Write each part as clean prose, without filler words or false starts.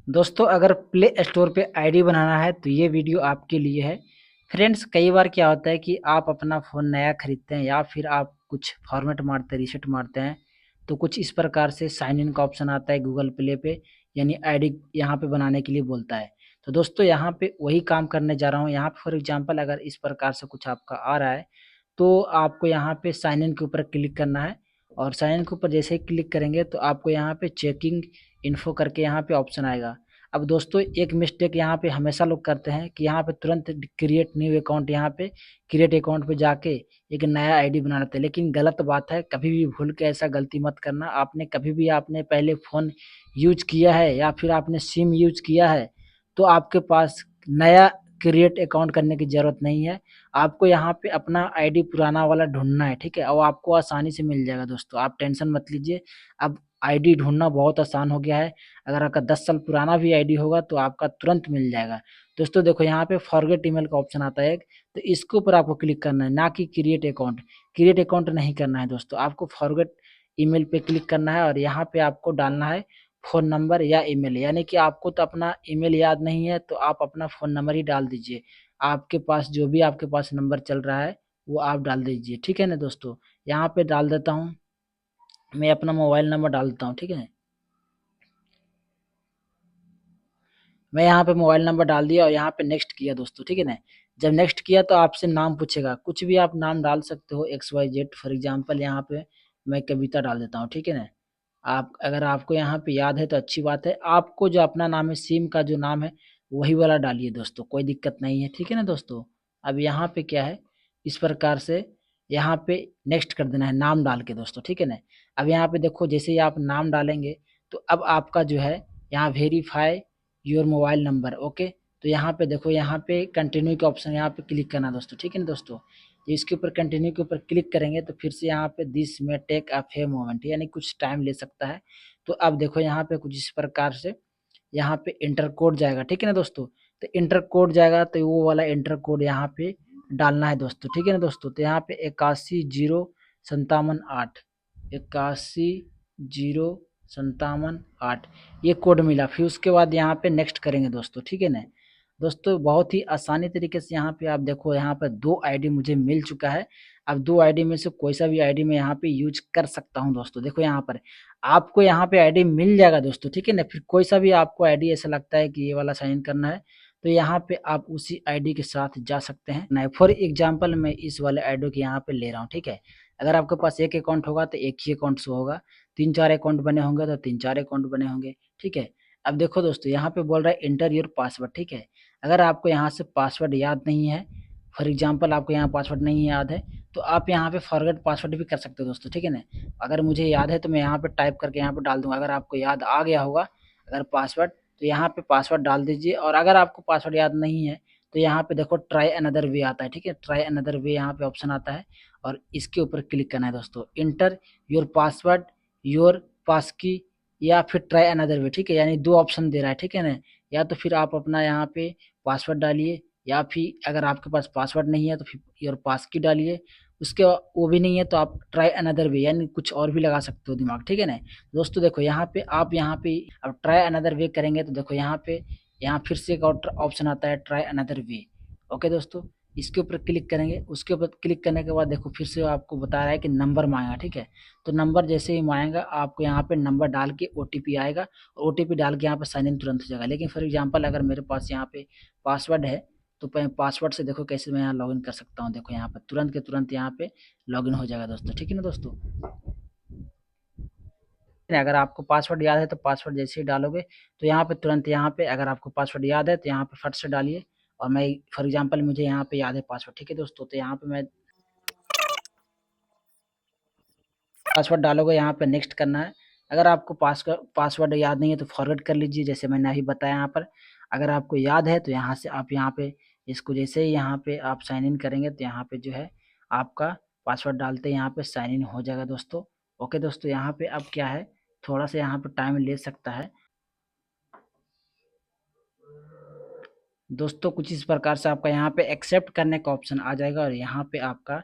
दोस्तों अगर play store पे आईडी बनाना है तो ये वीडियो आपके लिए है। फ्रेंड्स कई बार क्या होता है कि आप अपना फ़ोन नया खरीदते हैं या फिर आप कुछ फॉर्मेट मारते हैं, रीसेट मारते हैं, तो कुछ इस प्रकार से साइन इन का ऑप्शन आता है गूगल प्ले पे, यानी आईडी यहाँ पे बनाने के लिए बोलता है। तो दोस्तों यहाँ पे वही काम करने जा रहा हूँ। यहाँ पे फॉर एग्जांपल अगर इस प्रकार से कुछ आपका आ रहा है, तो आपको यहाँ पे साइन इन के ऊपर क्लिक करना है और साइन इन के ऊपर जैसे ही क्लिक करेंगे तो आपको यहाँ पे चेकिंग इन्फो करके यहाँ पे ऑप्शन आएगा। अब दोस्तों एक मिस्टेक यहाँ पे हमेशा लोग करते हैं कि यहाँ पे तुरंत क्रिएट न्यू अकाउंट, यहाँ पे क्रिएट अकाउंट पे जाके एक नया आईडी बना लेते हैं, लेकिन गलत बात है। कभी भी भूल के ऐसा गलती मत करना। आपने कभी भी आपने पहले फ़ोन यूज किया है या फिर आपने सिम यूज किया है, तो आपके पास नया क्रिएट अकाउंट करने की ज़रूरत नहीं है। आपको यहाँ पे अपना आईडी पुराना वाला ढूँढना है, ठीक है? और आपको आसानी से मिल जाएगा दोस्तों, आप टेंशन मत लीजिए। अब आईडी ढूँढना बहुत आसान हो गया है। अगर आपका 10 साल पुराना भी आईडी होगा तो आपका तुरंत मिल जाएगा। दोस्तों देखो यहाँ पे फॉरगेट ईमेल का ऑप्शन आता है एक, तो इसके ऊपर आपको क्लिक करना है, ना कि क्रिएट अकाउंट। क्रिएट अकाउंट नहीं करना है दोस्तों, आपको फॉरगेट ईमेल पे क्लिक करना है और यहाँ पे आपको डालना है फ़ोन नंबर या ईमेल। यानी कि आपको तो अपना ईमेल याद नहीं है तो आप अपना फ़ोन नंबर ही डाल दीजिए। आपके पास जो भी आपके पास नंबर चल रहा है वो आप डाल दीजिए, ठीक है ना दोस्तों? यहाँ पे डाल देता हूँ, मैं अपना मोबाइल नंबर डाल देता हूँ, ठीक है? मैं यहाँ पे मोबाइल नंबर डाल दिया और यहाँ पे नेक्स्ट किया दोस्तों, ठीक है ना? जब नेक्स्ट किया तो आपसे नाम पूछेगा, कुछ भी आप नाम डाल सकते हो, X Y Z. For example यहाँ पे मैं कविता डाल देता हूँ, ठीक है ना? आप अगर आपको यहाँ पे याद है तो अच्छी बात है। आपको जो अपना नाम है, सिम का जो नाम है वही वाला डालिए दोस्तों, कोई दिक्कत नहीं है, ठीक है ना दोस्तों? अब यहाँ पे क्या है, इस प्रकार से यहाँ पे नेक्स्ट कर देना है नाम डाल के दोस्तों, ठीक है ना? अब यहाँ पे देखो जैसे ही आप नाम डालेंगे तो अब आपका जो है यहाँ verify your mobile number, okay. तो यहाँ पे देखो, यहाँ पे कंटिन्यू का ऑप्शन, यहाँ पे क्लिक करना दोस्तों, ठीक है ना दोस्तों? तो इसके ऊपर कंटिन्यू के ऊपर क्लिक करेंगे तो फिर से यहाँ पे दिस में टेक अ फे मोमेंट, यानी कुछ टाइम ले सकता है। तो अब देखो यहाँ पे कुछ इस प्रकार से यहाँ पे इंटर कोड जाएगा, ठीक है ना दोस्तों? तो इंटर कोड जाएगा तो वो वाला इंटर कोड यहाँ पे डालना है दोस्तों, ठीक है ना दोस्तों? तो यहाँ पे 81 0 57 8, 81 0 57 8 ये कोड मिला। फिर उसके बाद यहाँ पे नेक्स्ट करेंगे दोस्तों, ठीक है ना दोस्तों? बहुत ही आसानी तरीके से यहाँ पे आप देखो, यहाँ पे 2 आईडी मुझे मिल चुका है। अब 2 आईडी में से कोई सा भी आईडी मैं यहाँ पे यूज कर सकता हूँ दोस्तों। देखो यहाँ पर आपको यहाँ पे आईडी मिल जाएगा दोस्तों, ठीक है ना? फिर कोई सा भी आपको आईडी ऐसा लगता है कि ये वाला साइन इन करना है, तो यहाँ पे आप उसी आईडी के साथ जा सकते हैं। नहीं, फॉर एग्जांपल मैं इस वाले आईडी के यहाँ पे ले रहा हूँ, ठीक है? अगर आपके पास एक अकाउंट होगा तो एक ही अकाउंट शो होगा, 3-4 अकाउंट बने होंगे तो 3-4 अकाउंट बने होंगे, ठीक है? अब देखो दोस्तों यहाँ पे बोल रहा है एंटर योर पासवर्ड, ठीक है? अगर आपको यहाँ से पासवर्ड याद नहीं है, फॉर एग्जांपल आपको यहाँ पासवर्ड नहीं याद है, तो आप यहाँ पे फॉरगेट पासवर्ड भी कर सकते हो दोस्तों, ठीक है ना? अगर मुझे याद है तो मैं यहाँ पे टाइप करके यहाँ पे डाल दूंगा। अगर आपको याद आ गया होगा अगर पासवर्ड, तो यहाँ पे पासवर्ड डाल दीजिए। और अगर आपको पासवर्ड याद नहीं है तो यहाँ पे देखो ट्राई अनदर वे आता है, ठीक है? ट्राई अनदर वे यहाँ पे ऑप्शन आता है और इसके ऊपर क्लिक करना है दोस्तों। इंटर योर पासवर्ड, योर पास की, या फिर ट्राई अनदर वे, ठीक है? यानी 2 ऑप्शन दे रहा है, ठीक है ना? या तो फिर आप अपना यहाँ पे पासवर्ड डालिए, या फिर अगर आपके पास पासवर्ड नहीं है तो फिर योर पास की डालिए। उसके वो भी नहीं है तो आप ट्राई अनदर वे, यानी कुछ और भी लगा सकते हो दिमाग, ठीक है ना दोस्तों? देखो यहाँ पे आप यहाँ पे अब ट्राई अनदर वे करेंगे तो देखो यहाँ पे यहाँ फिर से एक और ऑप्शन आता है ट्राई अनदर वे, ओके दोस्तों? इसके ऊपर क्लिक करेंगे, उसके ऊपर क्लिक करने के बाद देखो फिर से आपको बता रहा है कि नंबर मांगा, ठीक है? तो नंबर जैसे ही मांगेगा आपको यहाँ पे नंबर डाल के ओटीपी आएगा और ओटीपी डाल के यहाँ पे साइन इन तुरंत हो जाएगा। लेकिन फॉर एग्जांपल अगर मेरे पास यहाँ पे पासवर्ड है तो पासवर्ड से देखो कैसे मैं यहाँ लॉगिन कर सकता हूँ। देखो यहाँ पर तुरंत के तुरंत यहाँ पे लॉगिन हो जाएगा दोस्तों, ठीक है ना दोस्तों? अगर आपको पासवर्ड याद है तो पासवर्ड जैसे ही डालोगे तो यहाँ पे तुरंत, यहाँ पे अगर आपको पासवर्ड याद है तो यहाँ पे फट से डालिए। और मैं फॉर एग्जांपल मुझे यहाँ पे याद है पासवर्ड, ठीक है दोस्तों? तो यहाँ पे मैं पासवर्ड डालोगे, यहाँ पे नेक्स्ट करना है। अगर आपको पासवर्ड याद नहीं है तो फॉरवर्ड कर लीजिए, जैसे मैंने अभी बताया यहाँ पर। अगर आपको याद है तो यहाँ से आप यहाँ पे इसको जैसे ही यहाँ पे आप साइन इन करेंगे तो यहाँ पे जो है आपका पासवर्ड डालते यहाँ पे साइन इन हो जाएगा दोस्तों। ओके दोस्तों, यहाँ पे अब क्या है, थोड़ा सा यहाँ पे टाइम ले सकता है दोस्तों। कुछ इस प्रकार से आपका यहाँ पे एक्सेप्ट करने का ऑप्शन आ जाएगा और यहाँ पे आपका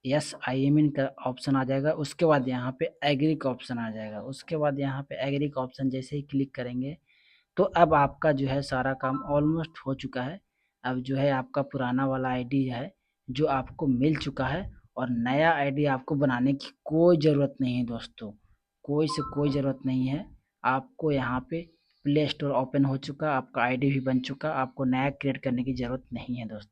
यस आई एम इन का ऑप्शन आ जाएगा। उसके बाद यहाँ पे एग्री का ऑप्शन आ जाएगा। उसके बाद यहाँ पे एग्री का ऑप्शन जैसे ही क्लिक करेंगे तो अब आपका जो है सारा काम ऑलमोस्ट हो चुका है। अब जो है आपका पुराना वाला आईडी है जो आपको मिल चुका है, और नया आईडी आपको बनाने की कोई ज़रूरत नहीं है दोस्तों, कोई से कोई ज़रूरत नहीं है। आपको यहाँ पे प्ले स्टोर ओपन हो चुका, आपका आईडी भी बन चुका, आपको नया क्रिएट करने की ज़रूरत नहीं है दोस्तों।